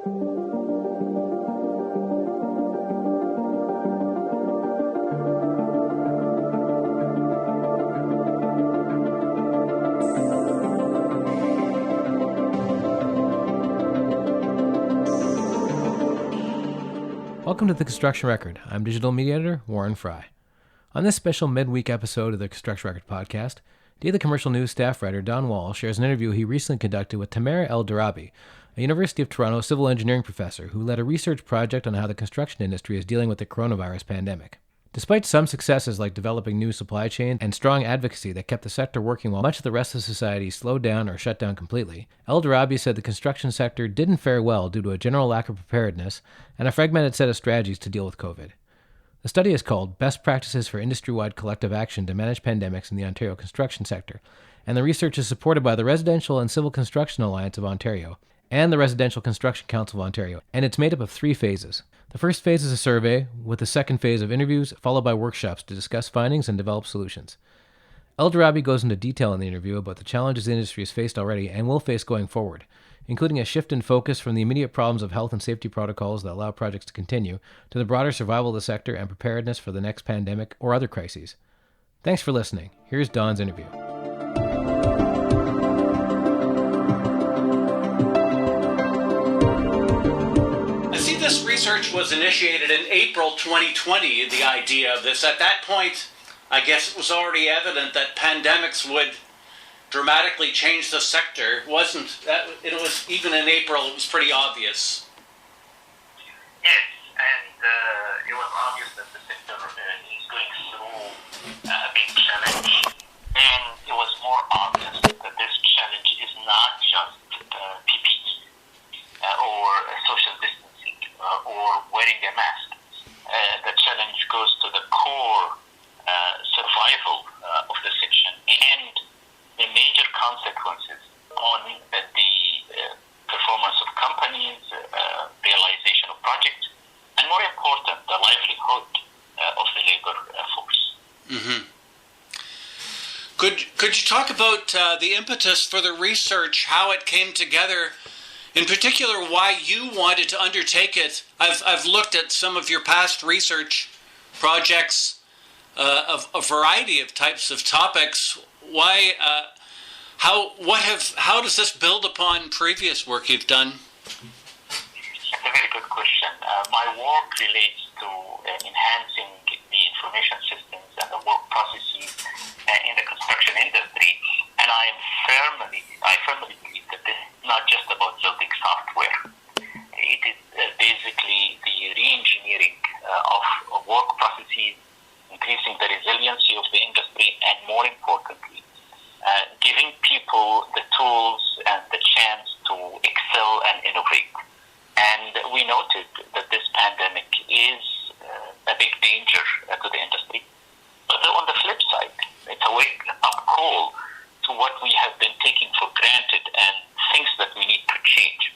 Welcome to The Construction Record. I'm digital media editor Warren Fry. On this special midweek episode of the Construction Record podcast, Daily Commercial News staff writer Don Wall shares an interview he recently conducted with Tamer El-Diraby, a University of Toronto civil engineering professor who led a research project on how the construction industry is dealing with the coronavirus pandemic. Despite some successes like developing new supply chains and strong advocacy that kept the sector working while much of the rest of society slowed down or shut down completely, El-Diraby said the construction sector didn't fare well due to a general lack of preparedness and a fragmented set of strategies to deal with COVID. The study is called Best Practices for Industry-Wide Collective Action to Manage Pandemics in the Ontario Construction Sector, and the research is supported by the Residential and Civil Construction Alliance of Ontario and the Residential Construction Council of Ontario, and it's made up of 3 phases. The first phase is a survey, with the second phase of interviews, followed by workshops to discuss findings and develop solutions. El-Diraby goes into detail in the interview about the challenges the industry has faced already and will face going forward, including a shift in focus from the immediate problems of health and safety protocols that allow projects to continue to the broader survival of the sector and preparedness for the next pandemic or other crises. Thanks for listening. Here's Don's interview. This research was initiated in April 2020, the idea of this. At that point, I guess it was already evident that pandemics would dramatically change the sector. It was even in April, it was pretty obvious. Yes, and it was obvious that the sector is going through a big challenge, and it was more obvious that this challenge is not just PPE or social distancing or wearing a mask. The challenge goes to the core survival of the section and the major consequences on the performance of companies, realization of projects, and more important, the livelihood of the labor force. Mm-hmm. Could you talk about the impetus for the research, how it came together? In particular, why you wanted to undertake it. I've looked at some of your past research projects of a variety of types of topics. Why? How does this build upon previous work you've done? That's a very good question. My work relates to enhancing the information systems and the work processes in the construction industry, and I firmly believe that this is not just about building software. It is basically the reengineering of work processes, increasing the resiliency of the industry, and more importantly, giving people the tools and the chance to excel and innovate. And we noted that this pandemic is a big danger to the industry. But on the flip side, it's a wake-up call to what we have been taking for granted and things that we need to change.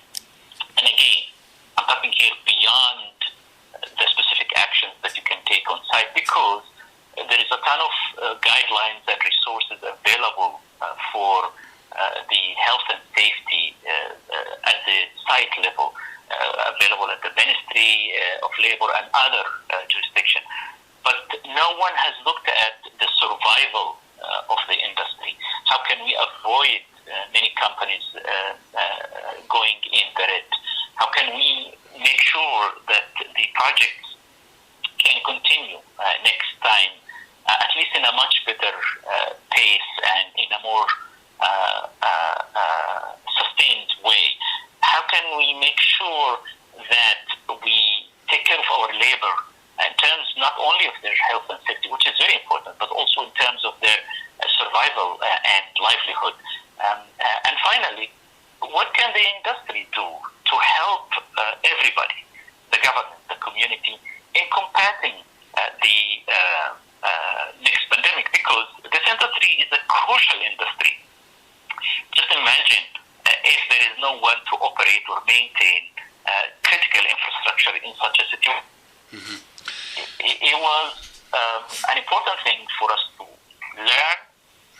And again, I'm talking here beyond the specific actions that you can take on site, because there is a ton of guidelines and resources available for the health and safety at the site level, available at the Ministry of Labor and other jurisdictions. But no one has looked at the survival of the industry. How can we avoid many companies going in the red? How can we make sure that the projects can continue next time, at least in a much better pace and in a more sustained way? How can we make sure that we take care of our labor in terms not only of their health and safety, which is very important, but also in terms of their survival and livelihood? And finally, what can the industry do to help everybody, the government, the community, in combating the next pandemic? Because this industry is a crucial industry. Just imagine if there is no one to operate or maintain critical infrastructure in such a situation. Mm-hmm. It was an important thing for us to learn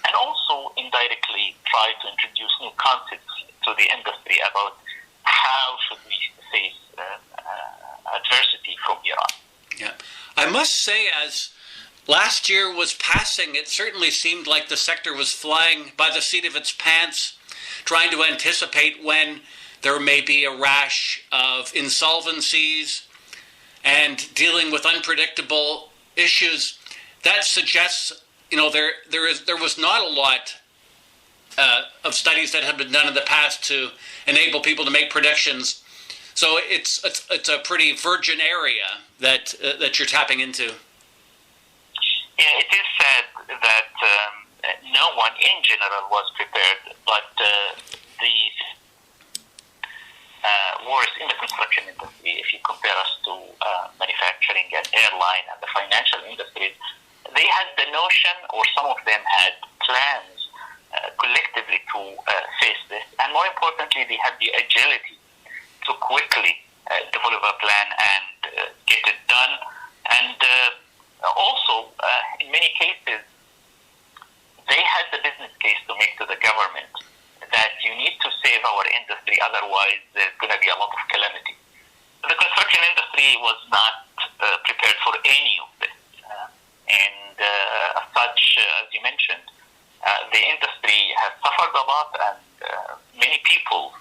and also indirectly try to introduce new concepts to the industry about how how should we face adversity from here on. Yeah. I must say, as last year was passing, it certainly seemed like the sector was flying by the seat of its pants, trying to anticipate when there may be a rash of insolvencies and dealing with unpredictable issues. That suggests, there was not a lot of studies that have been done in the past to enable people to make predictions. So it's a pretty virgin area that you're tapping into. Yeah, it is said that no one in general was prepared, but the worst in the construction industry, if you compare us to manufacturing and airline and the financial industries, they had the notion, or some of them had plans collectively to face this, and more importantly, they had the agility to quickly develop a plan and get it done. And also, in many cases, they had the business case to make to the government that you need to save our industry, otherwise there's going to be a lot of calamity. The construction industry was not prepared for any of this. And as such, as you mentioned, the industry has suffered a lot, and many people,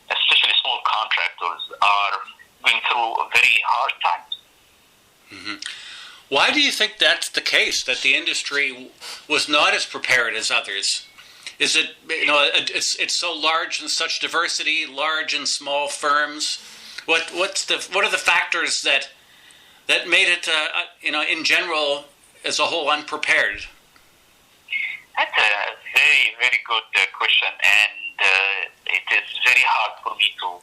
especially small contractors, are going through very hard times. Mm-hmm. Why do you think that's the case, that the industry was not as prepared as others? Is it, it's so large and such diversity, large and small firms? What are the factors that made it, in general, as a whole, unprepared? That's a very, very good question, and it is very hard for me to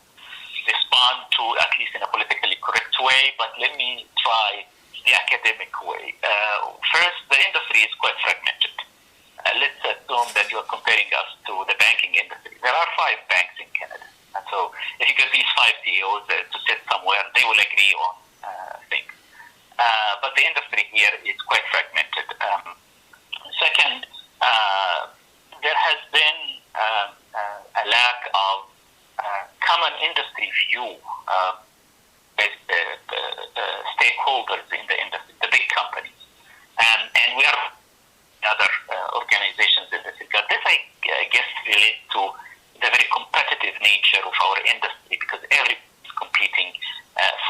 respond to, at least in a politically correct way, but let me try the academic way. First, the industry is quite fragmented. Let's assume that you're comparing us to the banking industry. There are 5 banks in Canada, and so if you get these 5 CEOs to sit somewhere, they will agree on things. But the industry here is quite fragmented. Second, there has been a lack of common industry view. Stakeholders in the industry, the big companies, and we are other organizations in this regard. This, I guess, relates to the very competitive nature of our industry, because everybody is competing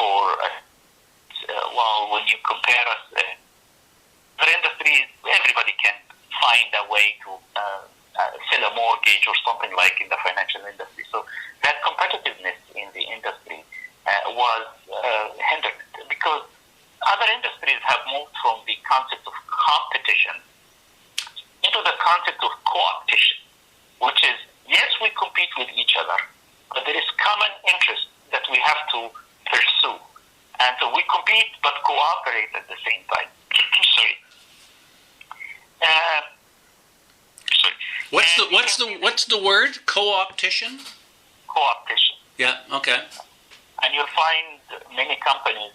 for. While when you compare us, other industries, everybody can find a way to sell a mortgage or something like in the financial industry. So that competitiveness in the industry was hindered, because other industries have moved from the concept of competition into the concept of cooption, which is, yes, we compete with each other, but there is common interest that we have to pursue. And so we compete but cooperate at the same time. Sorry. What's the word? Co-optition? Co-optition. Yeah. Okay. And you'll find many companies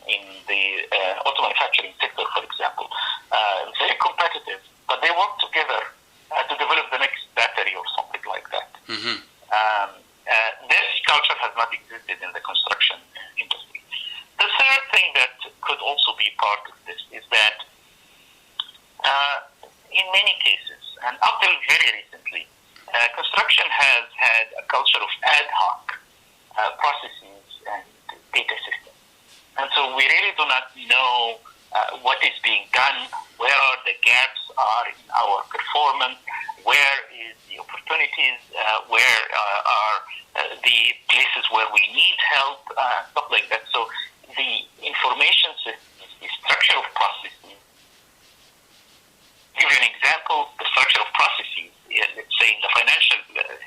in the auto manufacturing sector, for example, very competitive, but they work together to develop the next battery or something like that. Mm-hmm. This culture has not existed in the construction industry. The third thing that could also be part of this is that in many cases, and up till very recently, construction has had a culture of ad hoc processes and data systems. And so we really do not know what is being done, where are the gaps are in our performance, where is the opportunities, where are the places where we need help, stuff like that. So the information systems, the structure of processes. Give you an example, the structure of processes, let's say in the financial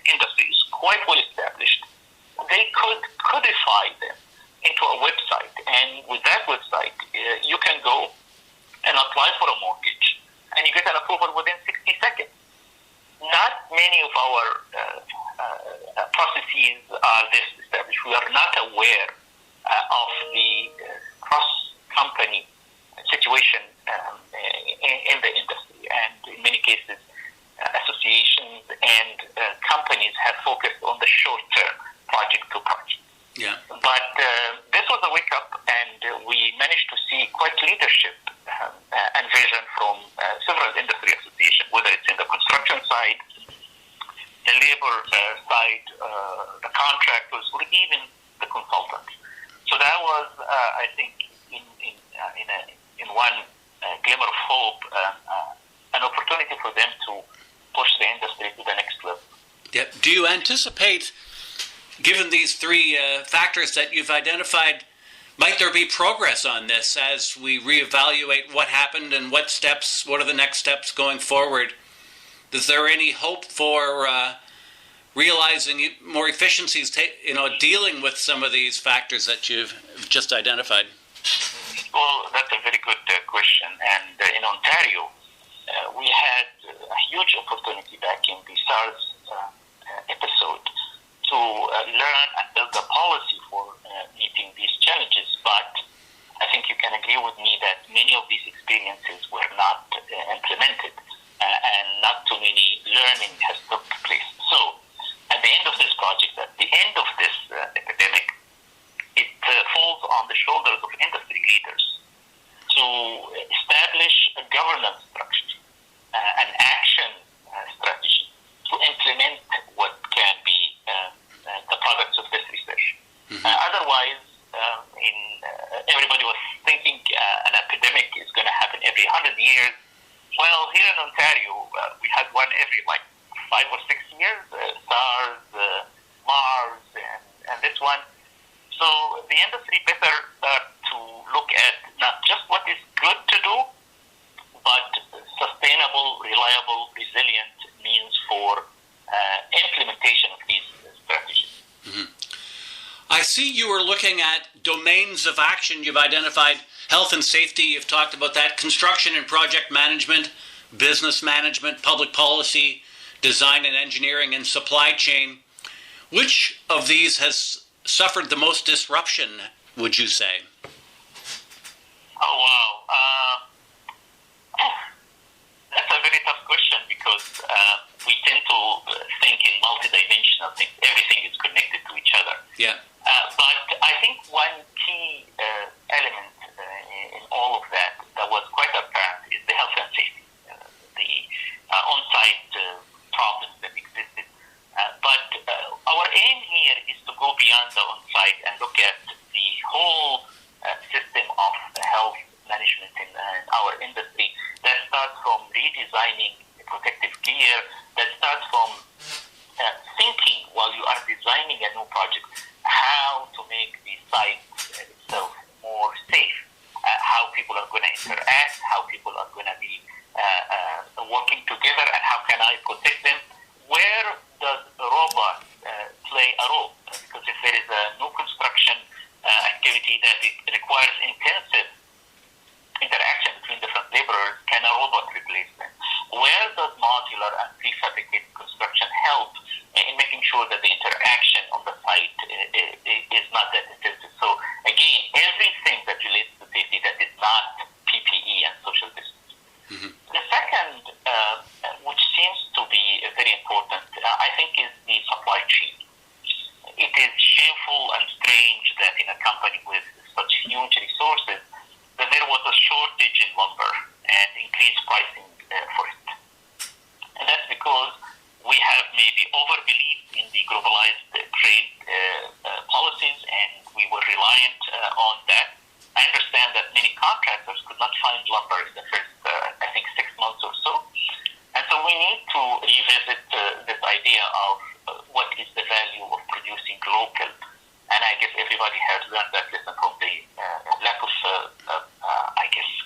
industry, is quite well established. They could codify them into a website, and with that website, you can go and apply for a mortgage, and you get an approval within 60 seconds. Not many of our processes are this established. We are not aware of the cross-company situation in the industry, and in many cases, associations and companies have focused on the short-term project to quite leadership and vision from several industry associations, whether it's in the construction side, the labor side, the contractors, or even the consultants. So that was, I think, in one glimmer of hope, an opportunity for them to push the industry to the next level. Yeah. Do you anticipate, given these three factors that you've identified, might there be progress on this as we reevaluate what happened and what are the next steps going forward? Is there any hope for realizing more efficiencies, dealing with some of these factors that you've just identified? Well, that's a very good question. And in Ontario, we had a huge opportunity back in the SARS episode to learn and build a policy for meeting these challenges. But I think you can agree with me that many of these experiences were not implemented and not too many learning has took place. So at the end of this project, at the end of this epidemic, it falls on the shoulders of industry leaders to establish a governance structure, an action strategy to implement what can be the products of this research. Mm-hmm. Otherwise, everybody was thinking an epidemic is going to happen every 100 years. Well, here in Ontario, we had one every 5 or 6 years, SARS, MARS, and this one. So the industry better start to look at not just what is good to do, but sustainable, reliable, resilient means for implementation of these strategies. Mm-hmm. I see you are looking at domains of action. You've identified health and safety. You've talked about that. Construction and project management, business management, public policy, design and engineering, and supply chain. Which of these has suffered the most disruption, would you say? Oh, wow. That's a very tough question because we tend to think in multidimensional things. Everything is connected to each other. Yeah. But I think one key element in all of that was quite apparent is the health and safety, the on-site problems that existed. But our aim here is to go beyond the on-site and look at the whole system of health management in our industry that starts from redesigning protective gear, that starts from thinking while you are designing a new project, how to make the site itself more safe, how people are going to interact, how people are going to be working together, and how can I protect them. Where does a robot play a role? Because if there is a new construction activity that it requires intensive interaction between different laborers, can a robot replace them? Where does modular and prefabricated construction help in making sure that the interaction on the site is not that intensive? So again, everything that relates to safety that is not PPE and social distance. Mm-hmm. The second, which seems to be very important, I think, is the supply chain. It is shameful and strange that in a company with such huge resources, that there was a shortage in lumber and increased pricing for it. And that's because we have maybe overbelieved in the globalized trade policies, and we were reliant on that. I understand that many contractors could not find lumber in the first, 6 months or so. And so we need to revisit this idea of what is the value of producing local. And I guess everybody has learned that lesson from the lack of,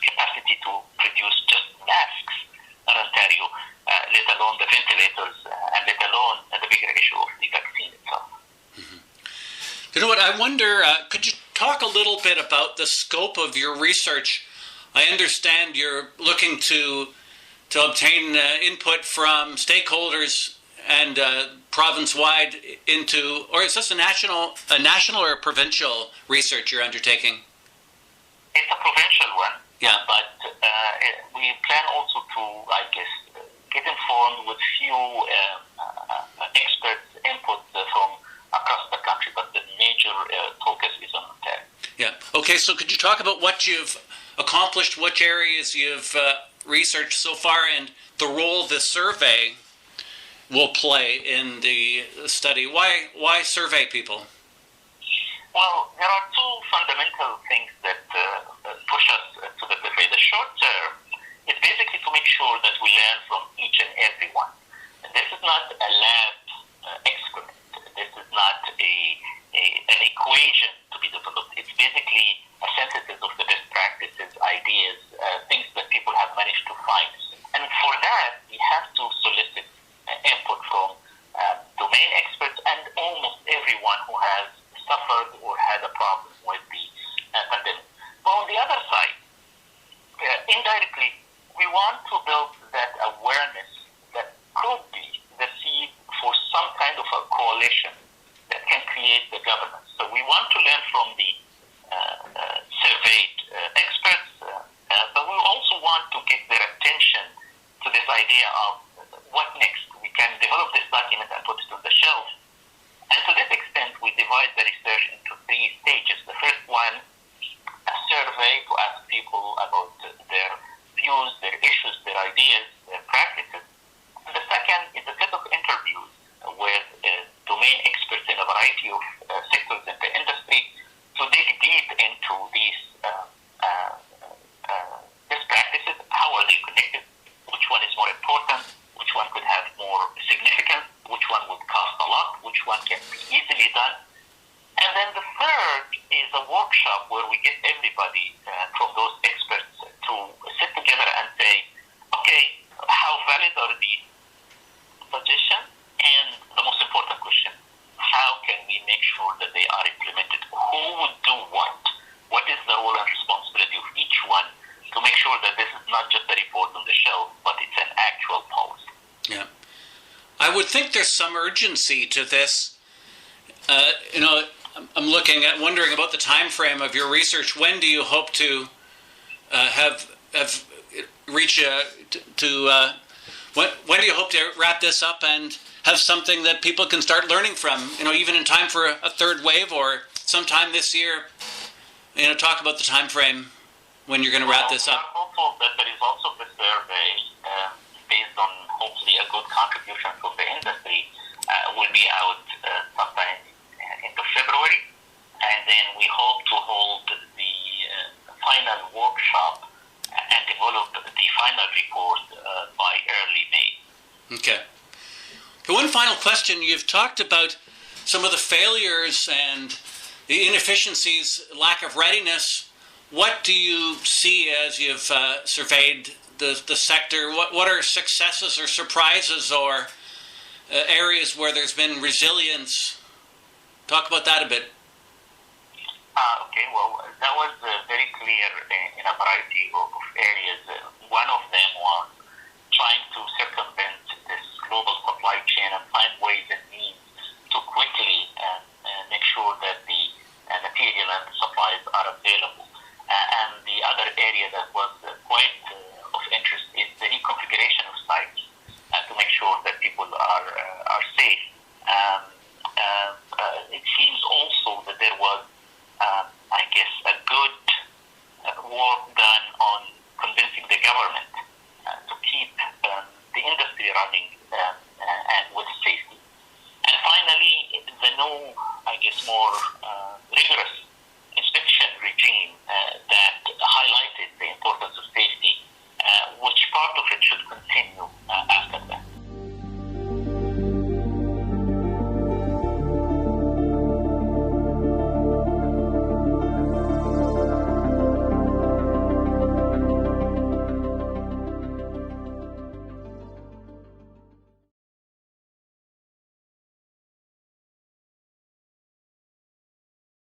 capacity to produce just masks in Ontario, let alone the ventilators, and let alone the bigger issue of the vaccine itself. Mm-hmm. You know what, I wonder, could you talk a little bit about the scope of your research? I understand you're looking to obtain input from stakeholders and province-wide into, or is this a national or a provincial research you're undertaking? It's a provincial one. Yeah. But we plan also to, get informed with few experts' input from across the country, but the major focus is on Ontario. Yeah. Okay, so could you talk about what you've accomplished, which areas you've researched so far, and the role the survey will play in the study. Why survey people? Well, there are two fundamental things that push us to the survey. The short term is basically to make sure that we learn from each and every one. This is not a lab experiment. This is not an equation to be developed. It's basically a synthesis of the best practices, ideas, things that people have managed to find. And for that, we have to solicit input from domain experts and almost everyone who has suffered or had a problem with the pandemic. But on the other side, indirectly, we want to build that awareness that could be the seed for some kind of a coalition that can create the governance. So we want to learn from the surveyed experts, but we also want to get their attention to this idea of what next. We can develop this document and put it on the shelf. And to this extent, we divide the research into three stages. The first one, a survey to ask people about their views, their issues, their ideas, their practices. And the second is a set of interviews with domain experts in a variety of sectors in the industry to dig deep into these best practices. How are they connected? Which one is more important? Which one could have more significance? Which one would cost a lot? Which one can be easily done? And then the third is a workshop where we get everybody from those experts to sit together and say, okay, how valid are these suggestions? And the most important question, how can we make sure that they are implemented? Who would do what? What is the role and responsibility of each one to make sure that this is not just a report on the shelf, but it's an actual policy? Yeah. I would think there's some urgency to this. I'm wondering about the time frame of your research. When do you hope to have reach when do you hope to wrap this up and have something that people can start learning from? Even in time for a third wave or sometime this year. Talk about the time frame when you're going to wrap this up. I'm hopeful that the results of the survey, based on hopefully a good contribution from the industry, will be out sometime into February, and then we hope to hold the final workshop and develop the final report by early May. Okay. One final question. You've talked about some of the failures and the inefficiencies, lack of readiness. What do you see as you've surveyed the sector? What are successes or surprises or areas where there's been resilience? Talk about that a bit. Okay, well, that was very clear in a variety of areas. One of them was trying to circumvent this global supply chain and find ways and means to quickly make sure that the material and supplies are available. And the other area that was quite of interest is the reconfiguration of sites to make sure that people are safe. It seems also that there was, I guess, a good work done on convincing the government to keep the industry running and with safety. And finally, the new, I guess, more